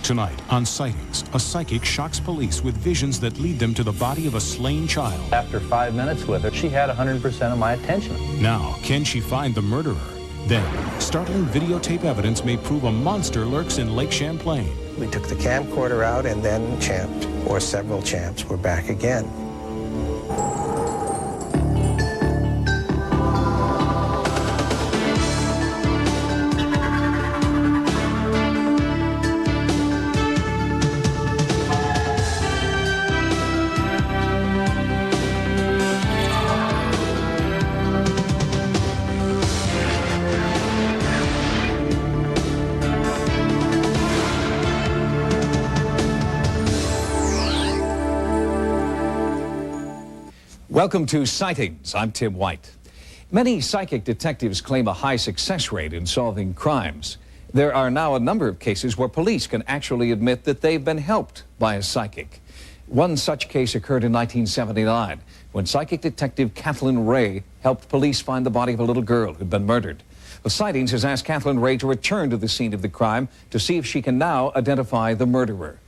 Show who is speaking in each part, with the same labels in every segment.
Speaker 1: Tonight on Sightings, a psychic shocks police with visions that lead them to the body of a slain child.
Speaker 2: After 5 minutes with her, she had 100% of my attention.
Speaker 1: Now, can she find the murderer? Then, startling videotape evidence may prove a monster lurks in Lake Champlain.
Speaker 3: We took the camcorder out, and then Champ, or several Champs, were back again.
Speaker 4: Welcome to Sightings. I'm Tim White. Many psychic detectives claim a high success rate in solving crimes. There are now a number of cases where police can actually admit that they've been helped by a psychic. One such case occurred in 1979 when psychic detective Kathleen Ray helped police find the body of a little girl who'd been murdered. Well, Sightings has asked Kathleen Ray to return to the scene of the crime to see if she can now identify the murderer.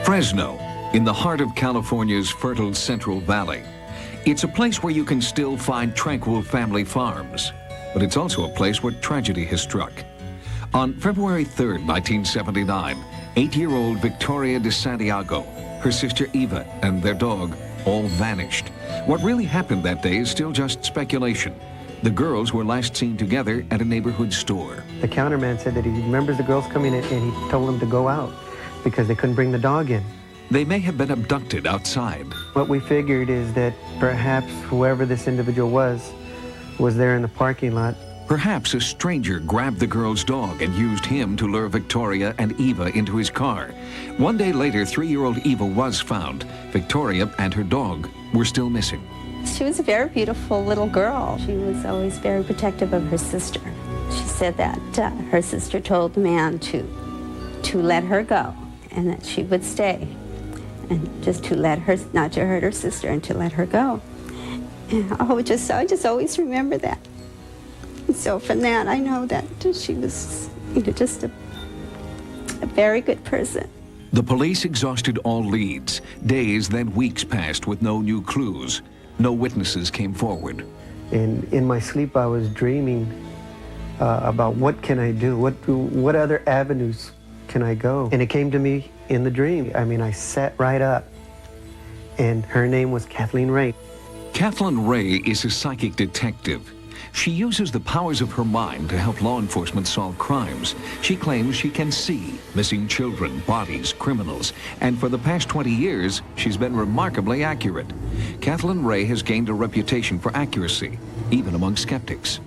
Speaker 4: Fresno, in the heart of California's fertile Central Valley. It's a place where you can still find tranquil family farms, but it's also a place where tragedy has struck. On February 3rd, 1979, 8-year-old Victoria de Santiago, her sister Eva, and their dog all vanished. What really happened that day is still just speculation. The girls were last seen together at a neighborhood store.
Speaker 5: The counterman said that he remembers the girls coming in and he told them to go out because they couldn't bring the dog in.
Speaker 4: They may have been abducted outside.
Speaker 5: What we figured is that perhaps whoever this individual was there in the parking lot.
Speaker 4: Perhaps a stranger grabbed the girl's dog and used him to lure Victoria and Eva into his car. One day later, 3-year-old Eva was found. Victoria and her dog were still missing.
Speaker 6: She was a very beautiful little girl. She was always very protective of her sister. She said that her sister told the man to let her go and that she would stay. And just to let her, not to hurt her sister, and to let her go. And I just always remember that. And so from that, I know that she was, just a very good person.
Speaker 4: The police exhausted all leads. Days, then weeks passed with no new clues. No witnesses came forward.
Speaker 5: And in my sleep, I was dreaming about what can I do? What other avenues can I go? And it came to me in the dream. I mean, I sat right up, and her name was Kathleen Ray.
Speaker 4: Kathleen Ray is a psychic detective. She uses the powers of her mind to help law enforcement solve crimes. She claims she can see missing children, bodies, criminals, and for the past 20 years, she's been remarkably accurate. Kathleen Ray has gained a reputation for accuracy, even among skeptics.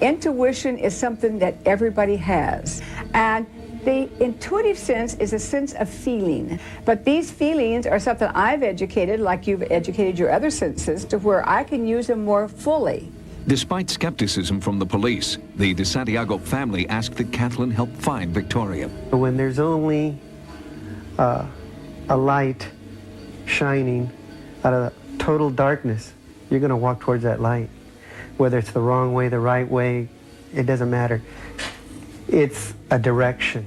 Speaker 7: Intuition is something that everybody has, and the intuitive sense is a sense of feeling. But these feelings are something I've educated, like you've educated your other senses, to where I can use them more fully.
Speaker 4: Despite skepticism from the police, the De Santiago family asked that Kathleen help find Victoria.
Speaker 5: When there's only a light shining out of total darkness, you're going to walk towards that light. Whether it's the wrong way, the right way, it doesn't matter. It's a direction.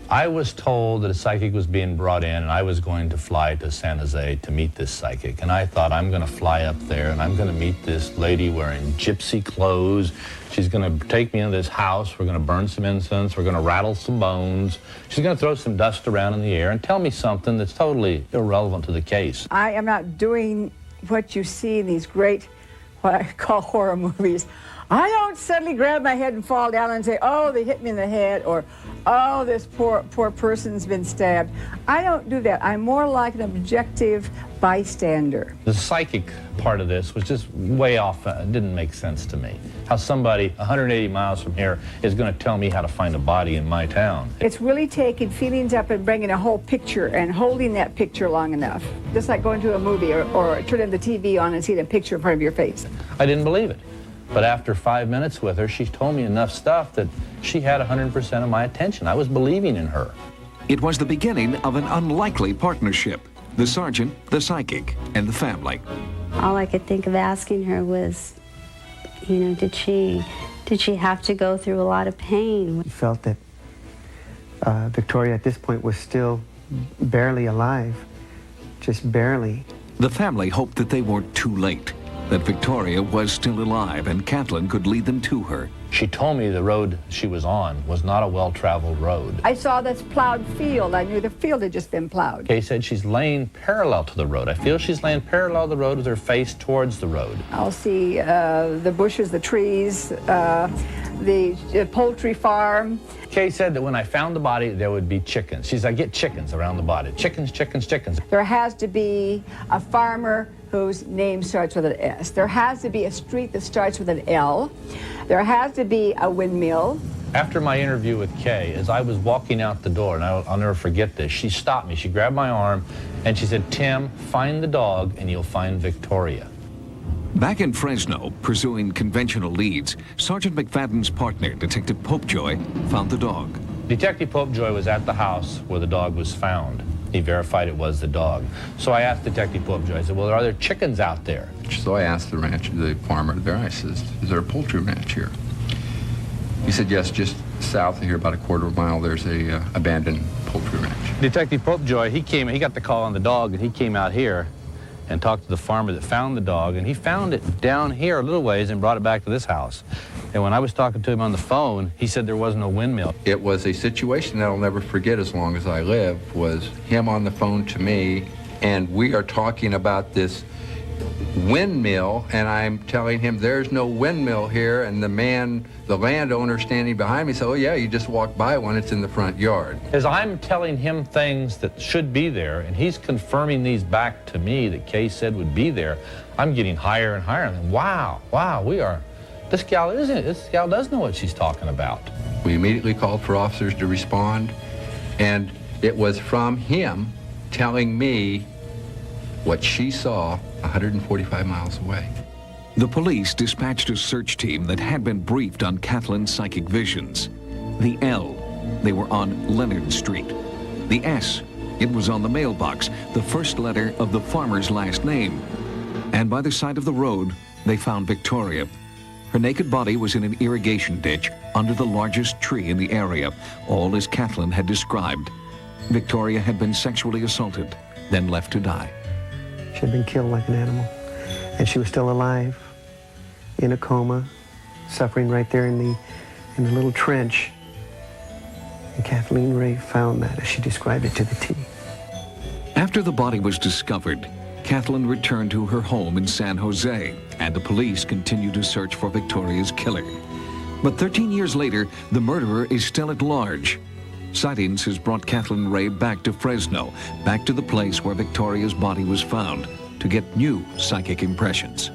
Speaker 2: I was told that a psychic was being brought in, and I was going to fly to San Jose to meet this psychic. And I thought, I'm going to fly up there, and I'm going to meet this lady wearing gypsy clothes. She's going to take me into this house. We're going to burn some incense. We're going to rattle some bones. She's going to throw some dust around in the air and tell me something that's totally irrelevant to the case.
Speaker 7: I am not doing what you see in these great, what I call horror movies. I don't suddenly grab my head and fall down and say, oh, they hit me in the head, or, oh, this poor person's been stabbed. I don't do that. I'm more like an objective bystander.
Speaker 2: The psychic part of this was just way off. It didn't make sense to me. How somebody 180 miles from here is going to tell me how to find a body in my town.
Speaker 7: It's really taking feelings up and bringing a whole picture and holding that picture long enough. Just like going to a movie or turning the TV on and seeing a picture in front of your face.
Speaker 2: I didn't believe it. But after 5 minutes with her, she told me enough stuff that she had 100% of my attention. I was believing in her.
Speaker 4: It was the beginning of an unlikely partnership. The sergeant, the psychic, and the family.
Speaker 6: All I could think of asking her was, You know, did she have to go through a lot of pain?
Speaker 5: He felt that Victoria at this point was still barely alive, just barely.
Speaker 4: The family hoped that they weren't too late, that Victoria was still alive and Kathleen could lead them to her.
Speaker 2: She told me the road she was on was not a well-traveled road.
Speaker 7: I saw this plowed field. I knew the field had just been plowed.
Speaker 2: Kay said she's laying parallel to the road. I feel she's laying parallel to the road with her face towards the road.
Speaker 7: I'll see the bushes, the trees, the poultry farm.
Speaker 2: Kay said that when I found the body, there would be chickens. She said, I get chickens around the body. Chickens, chickens, chickens.
Speaker 7: There has to be a farmer whose name starts with an S. There has to be a street that starts with an L. There has to be a windmill.
Speaker 2: After my interview with Kay, as I was walking out the door, and I'll never forget this, she stopped me. She grabbed my arm, and she said, Tim, find the dog, and you'll find Victoria.
Speaker 4: Back in Fresno, pursuing conventional leads, Sergeant McFadden's partner, Detective Popejoy, found the dog.
Speaker 2: Detective Popejoy was at the house where the dog was found. He verified it was the dog. So I asked Detective Popejoy, I said, well, are there chickens out there?
Speaker 8: So I asked the farmer there, I says, is there a poultry ranch here? He said, yes, just south of here, about a quarter of a mile, there's a abandoned poultry ranch.
Speaker 2: Detective Popejoy, he got the call on the dog, and he came out here and talked to the farmer that found the dog, and he found it down here a little ways and brought it back to this house. And when I was talking to him on the phone, he said there was no windmill.
Speaker 8: It was a situation that I'll never forget as long as I live, was him on the phone to me, and we are talking about this windmill, and I'm telling him there's no windmill here, and the landowner standing behind me said, oh yeah, you just walk by one, it's in the front yard.
Speaker 2: As I'm telling him things that should be there, and he's confirming these back to me that Kay said would be there, I'm getting higher and higher. And wow, this gal does know what she's talking about.
Speaker 8: We immediately called for officers to respond, and it was from him telling me what she saw 145 miles away.
Speaker 4: The police dispatched a search team that had been briefed on Kathleen's psychic visions. The L, they were on Leonard Street. The S, it was on the mailbox, the first letter of the farmer's last name. And by the side of the road, they found Victoria. Her naked body was in an irrigation ditch under the largest tree in the area, all as Kathleen had described. Victoria had been sexually assaulted, then left to die.
Speaker 5: She had been killed like an animal, and she was still alive, in a coma, suffering right there in the little trench. And Kathleen Ray found that, as she described it, to the T.
Speaker 4: After the body was discovered, Kathleen returned to her home in San Jose, and the police continued to search for Victoria's killer. But 13 years later, the murderer is still at large. Sightings has brought Kathleen Ray back to Fresno, back to the place where Victoria's body was found, to get new psychic impressions.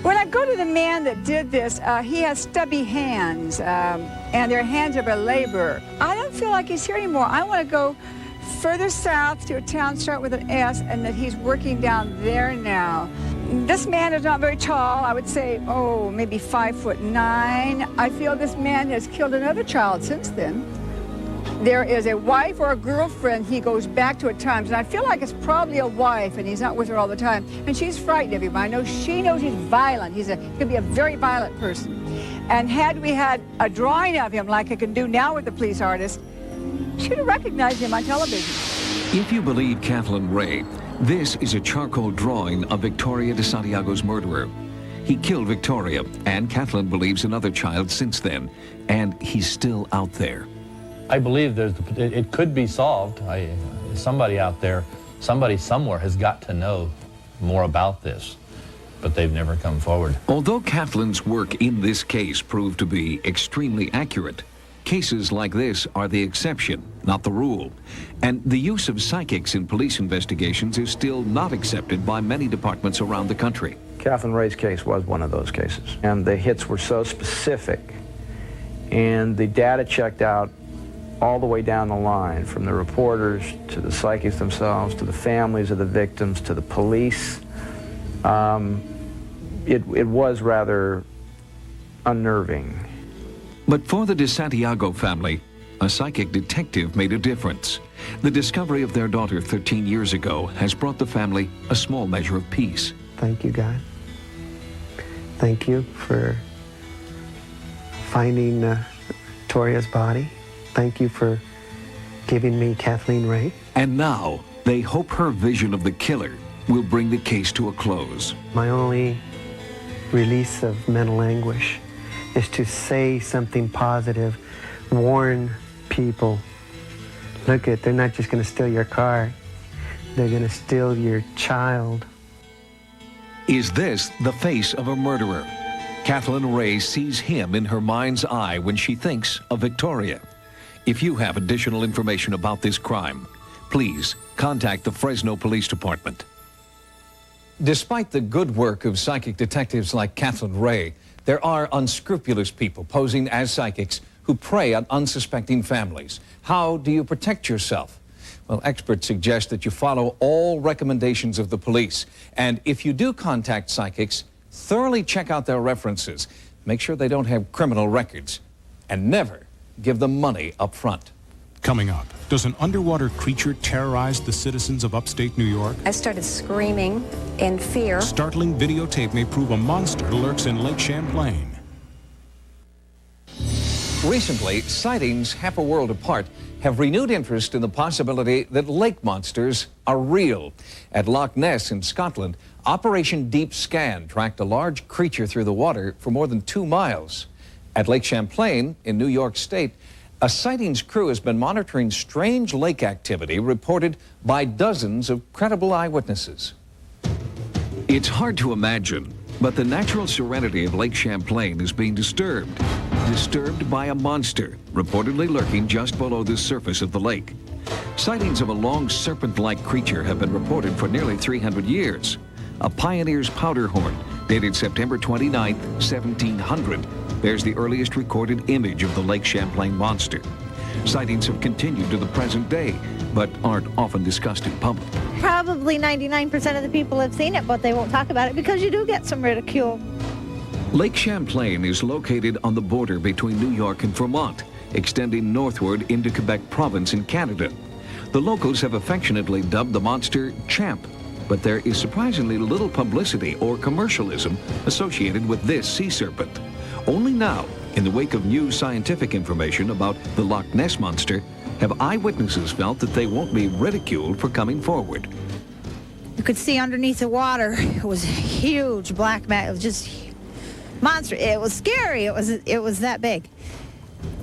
Speaker 7: When I go to the man that did this, he has stubby hands, and their hands are a laborer. I don't feel like he's here anymore. I want to go further south to a town start with an S, and that he's working down there now. This man is not very tall. I would say, maybe 5'9". I feel this man has killed another child since then. There is a wife or a girlfriend he goes back to at times, and I feel like it's probably a wife, and he's not with her all the time. And she's frightened of him. I know she knows he's violent. He could be a very violent person. And had we had a drawing of him like I can do now with the police artist, she'd have recognized him on television.
Speaker 4: If you believe Kathleen Ray, this is a charcoal drawing of Victoria de Santiago's murderer. He killed Victoria, and Kathleen believes another child since then, and he's still out there.
Speaker 2: I believe it could be solved. Somebody out there, somebody somewhere has got to know more about this, but they've never come forward.
Speaker 4: Although Kathleen's work in this case proved to be extremely accurate, cases like this are the exception, not the rule. And the use of psychics in police investigations is still not accepted by many departments around the country.
Speaker 9: Kathleen Ray's case was one of those cases, and the hits were so specific, and the data checked out all the way down the line, from the reporters to the psychics themselves, to the families of the victims, to the police. It was rather unnerving.
Speaker 4: But for the de Santiago family, a psychic detective made a difference. The discovery of their daughter 13 years ago has brought the family a small measure of peace.
Speaker 5: Thank you, God. Thank you for finding Toria's body. Thank you for giving me Kathleen Ray.
Speaker 4: And now, they hope her vision of the killer will bring the case to a close.
Speaker 5: My only release of mental anguish is to say something positive, warn people. Look, they're not just going to steal your car, they're going to steal your child.
Speaker 4: Is this the face of a murderer? Kathleen Ray sees him in her mind's eye when she thinks of Victoria. If you have additional information about this crime, please contact the Fresno Police Department. Despite the good work of psychic detectives like Kathleen Ray, there are unscrupulous people posing as psychics who prey on unsuspecting families. How do you protect yourself? Well, experts suggest that you follow all recommendations of the police. And if you do contact psychics, thoroughly check out their references. Make sure they don't have criminal records. And never give them money up front.
Speaker 1: Coming up, does an underwater creature terrorize the citizens of upstate New York?
Speaker 10: I started screaming in fear.
Speaker 1: Startling videotape may prove a monster lurks in Lake Champlain.
Speaker 4: Recently, sightings half a world apart have renewed interest in the possibility that lake monsters are real. At Loch Ness in Scotland, Operation Deep Scan tracked a large creature through the water for more than 2 miles. At Lake Champlain in New York State, a sightings crew has been monitoring strange lake activity reported by dozens of credible eyewitnesses. It's hard to imagine, but the natural serenity of Lake Champlain is being disturbed by a monster reportedly lurking just below the surface of the lake. Sightings of a long serpent-like creature have been reported for nearly 300 years. A pioneer's powder horn, dated September 29, 1700, bears the earliest recorded image of the Lake Champlain monster. Sightings have continued to the present day, but aren't often discussed in public.
Speaker 11: Probably 99% of the people have seen it, but they won't talk about it because you do get some ridicule.
Speaker 4: Lake Champlain is located on the border between New York and Vermont, extending northward into Quebec province in Canada. The locals have affectionately dubbed the monster Champ, but there is surprisingly little publicity or commercialism associated with this sea serpent. Only now, in the wake of new scientific information about the Loch Ness monster, have eyewitnesses felt that they won't be ridiculed for coming forward.
Speaker 11: You could see underneath the water, it was a huge black mat. It was just monster. It was scary. It was that big.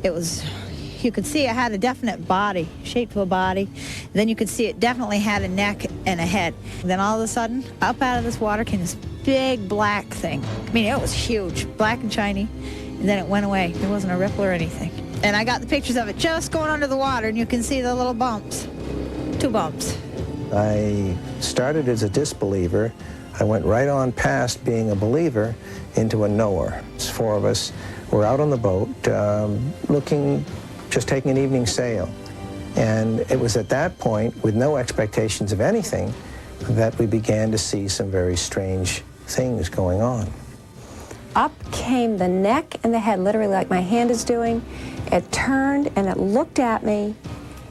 Speaker 11: You could see it had a definite body, shape of a body. Then you could see it definitely had a neck and a head. Then all of a sudden, up out of this water came this big black thing. I mean, it was huge, black and shiny. And then it went away. There wasn't a ripple or anything. And I got the pictures of it just going under the water, and you can see the little bumps, 2 bumps.
Speaker 3: I started as a disbeliever. I went right on past being a believer into a knower. 4 of us were out on the boat just taking an evening sail. And it was at that point, with no expectations of anything, that we began to see some very strange things going on.
Speaker 10: Up came the neck and the head, literally like my hand is doing. It turned and it looked at me,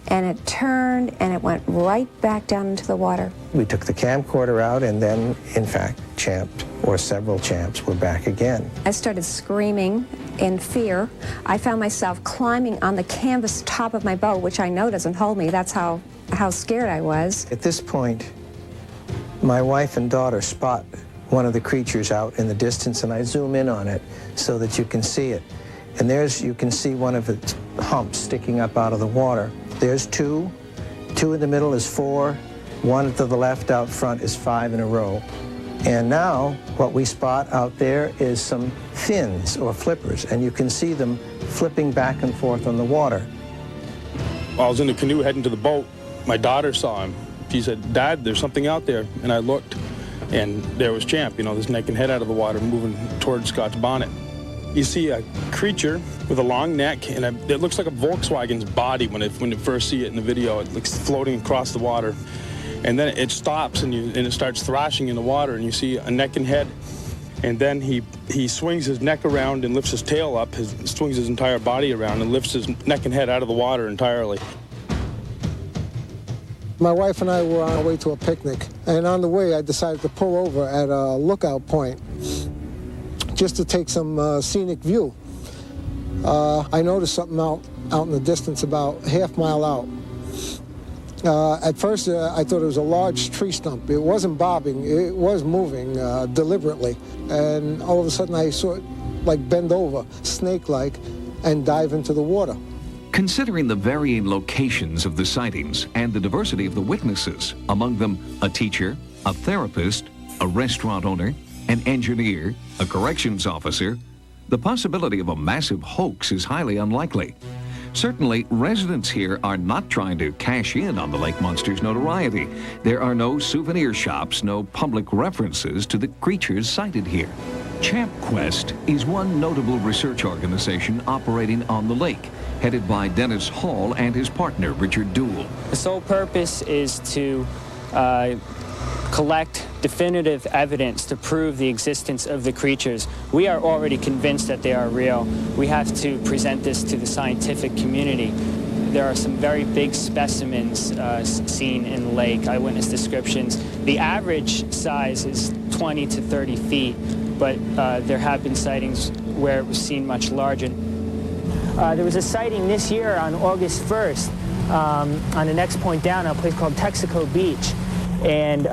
Speaker 10: and it turned and it went right back down into the water.
Speaker 3: We took the camcorder out, and then, in fact, Champ, or several Champs, were back again.
Speaker 10: I started screaming in fear. I found myself climbing on the canvas top of my boat, which I know doesn't hold me. That's how scared I was.
Speaker 3: At this point, my wife and daughter spot one of the creatures out in the distance, and I zoom in on it so that you can see it. And you can see one of its humps sticking up out of the water. There's 2. 2 in the middle is 4. 1 to the left out front is 5 in a row. And now what we spot out there is some fins or flippers, and you can see them flipping back and forth on the water.
Speaker 12: While I was in the canoe heading to the boat, my daughter saw him. She said, "Dad, there's something out there." And I looked, and there was Champ, this neck and head out of the water moving towards Scott's bonnet. You see a creature with a long neck, and it looks like a Volkswagen's body when you first see it in the video. It looks floating across the water. And then it stops, and it starts thrashing in the water, and you see a neck and head. And then he swings his neck around and lifts his tail up, swings his entire body around and lifts his neck and head out of the water entirely.
Speaker 13: My wife and I were on our way to a picnic, and on the way I decided to pull over at a lookout point just to take some scenic view. I noticed something out in the distance about half mile out. At first, I thought it was a large tree stump. It wasn't bobbing. It was moving deliberately. And all of a sudden, I saw it like bend over, snake-like, and dive into the water.
Speaker 4: Considering the varying locations of the sightings and the diversity of the witnesses, among them a teacher, a therapist, a restaurant owner, an engineer, a corrections officer, the possibility of a massive hoax is highly unlikely. Certainly, residents here are not trying to cash in on the lake monster's notoriety. There are no souvenir shops, no public references to the creatures sighted here. ChampQuest is one notable research organization operating on the lake, headed by Dennis Hall and his partner, Richard Dool.
Speaker 14: The sole purpose is to collect definitive evidence to prove the existence of the creatures. We are already convinced that they are real. We have to present this to the scientific community. There are some very big specimens seen in the lake, eyewitness descriptions. The average size is 20 to 30 feet, but there have been sightings where it was seen much larger. There was a sighting this year on August 1st on the next point down on a place called Texaco Beach. And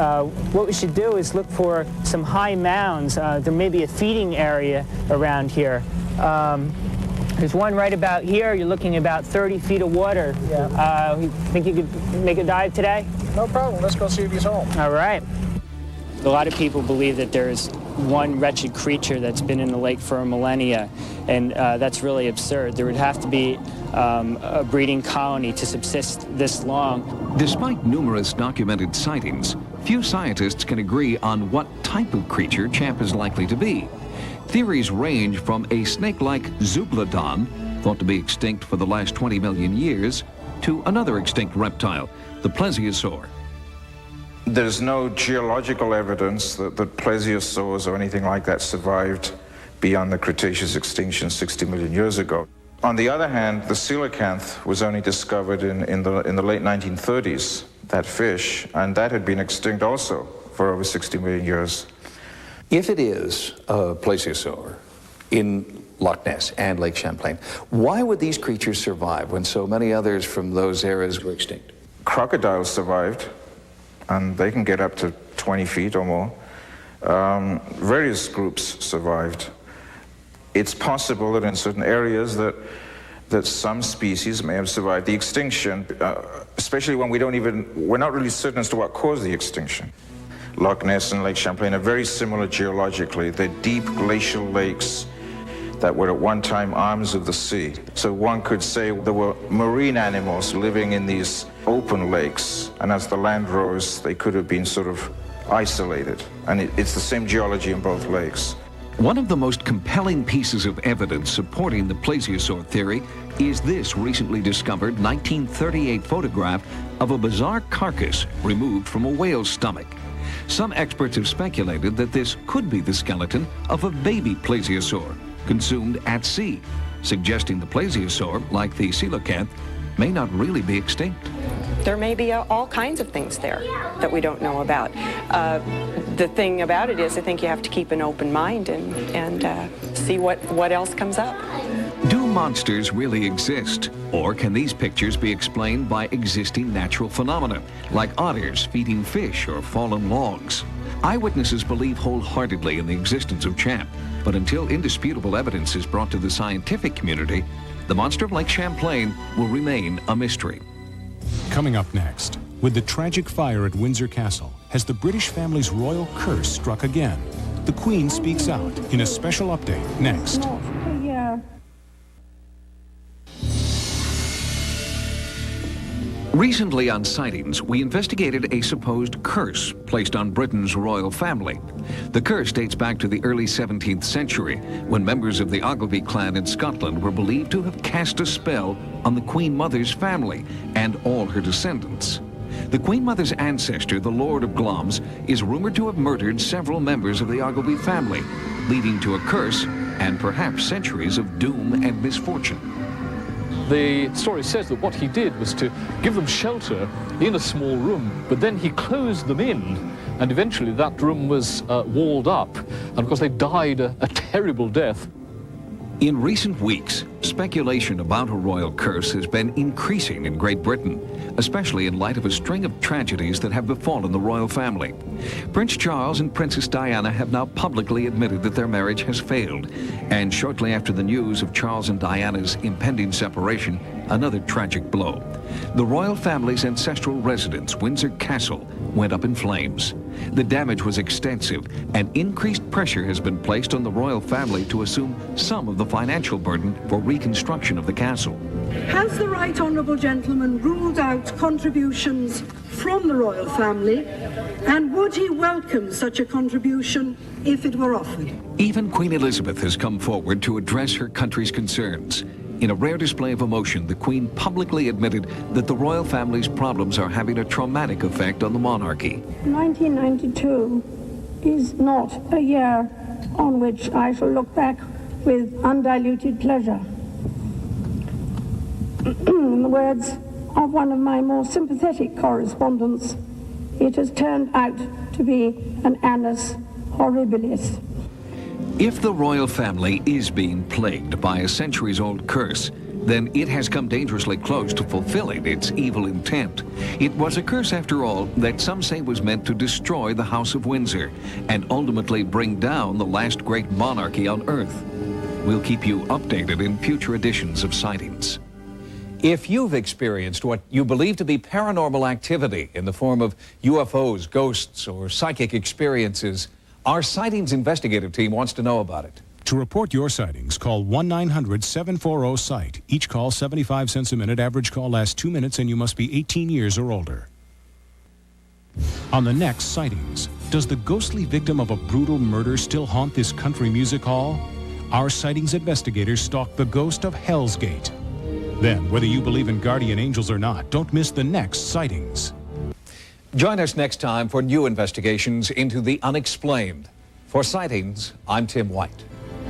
Speaker 14: what we should do is look for some high mounds. There may be a feeding area around here. There's one right about here. You're looking about 30 feet of water. Yeah. You think you could make a dive today?
Speaker 13: No problem. Let's go see if he's home.
Speaker 14: All right. A lot of people believe that there's one wretched creature that's been in the lake for a millennia, and that's really absurd. There would have to be a breeding colony to subsist this long.
Speaker 4: Despite numerous documented sightings, few scientists can agree on what type of creature Champ is likely to be. Theories range from a snake-like zeuglodon, thought to be extinct for the last 20 million years, to another extinct reptile, the plesiosaur.
Speaker 15: There's no geological evidence that plesiosaurs or anything like that survived beyond the Cretaceous extinction 60 million years ago. On the other hand, the coelacanth was only discovered in the late 1930s, that fish, and that had been extinct also for over 60 million years.
Speaker 4: If it is a plesiosaur in Loch Ness and Lake Champlain, why would these creatures survive when so many others from those eras were extinct?
Speaker 15: Crocodiles survived, and they can get up to 20 feet or more. Various groups survived. It's possible that in certain areas that some species may have survived the extinction, especially when we're not really certain as to what caused the extinction. Loch Ness and Lake Champlain are very similar geologically. They're deep glacial lakes that were at one time arms of the sea. So one could say there were marine animals living in these open lakes, and as the land rose, they could have been sort of isolated. And it's the same geology in both lakes.
Speaker 4: One of the most compelling pieces of evidence supporting the plesiosaur theory is this recently discovered 1938 photograph of a bizarre carcass removed from a whale's stomach. Some experts have speculated that this could be the skeleton of a baby plesiosaur consumed at sea, suggesting the plesiosaur, like the coelacanth, may not really be extinct.
Speaker 16: There may be all kinds of things there that we don't know about. The thing about it is I think you have to keep an open mind and see what else comes up.
Speaker 4: Do monsters really exist? Or can these pictures be explained by existing natural phenomena, like otters feeding fish or fallen logs? Eyewitnesses believe wholeheartedly in the existence of Champ, but until indisputable evidence is brought to the scientific community, the monster of Lake Champlain will remain a mystery.
Speaker 1: Coming up next, with the tragic fire at Windsor Castle, has the British family's royal curse struck again? The Queen speaks out in a special update next.
Speaker 17: Yeah.
Speaker 4: Recently on Sightings, we investigated a supposed curse placed on Britain's royal family. The curse dates back to the early 17th century, when members of the Ogilvy clan in Scotland were believed to have cast a spell on the Queen Mother's family and all her descendants. The Queen Mother's ancestor, the Lord of Glamis, is rumored to have murdered several members of the Ogilvy family, leading to a curse and perhaps centuries of doom and misfortune.
Speaker 18: The story says that what he did was to give them shelter in a small room, but then he closed them in and eventually that room was walled up, and of course they died a terrible death.
Speaker 4: In recent weeks, speculation about a royal curse has been increasing in Great Britain, especially in light of a string of tragedies that have befallen the royal family. Prince Charles and Princess Diana have now publicly admitted that their marriage has failed, and shortly after the news of Charles and Diana's impending separation, another tragic blow. The royal family's ancestral residence, Windsor Castle, went up in flames. The damage was extensive, and increased pressure has been placed on the royal family to assume some of the financial burden for reconstruction of the castle.
Speaker 17: Has the Right Honourable Gentleman ruled out contributions from the royal family, and would he welcome such a contribution if it were offered?
Speaker 4: Even Queen Elizabeth has come forward to address her country's concerns. In a rare display of emotion, the Queen publicly admitted that the royal family's problems are having a traumatic effect on the monarchy.
Speaker 19: 1992 is not a year on which I shall look back with undiluted pleasure. In the words of one of my more sympathetic correspondents, it has turned out to be an annus horribilis.
Speaker 4: If the royal family is being plagued by a centuries-old curse, then it has come dangerously close to fulfilling its evil intent. It was a curse, after all, that some say was meant to destroy the House of Windsor and ultimately bring down the last great monarchy on Earth. We'll keep you updated in future editions of Sightings. If you've experienced what you believe to be paranormal activity in the form of UFOs, ghosts, or psychic experiences, our Sightings investigative team wants to know about it.
Speaker 1: To report your sightings, call 1-900-740-SIGHT. Each call 75 cents a minute. Average call lasts 2 minutes, and you must be 18 years or older. On the next Sightings, does the ghostly victim of a brutal murder still haunt this country music hall? Our Sightings investigators stalk the ghost of Hell's Gate. Then, whether you believe in guardian angels or not, don't miss the next Sightings.
Speaker 4: Join us next time for new investigations into the unexplained. For Sightings, I'm Tim White.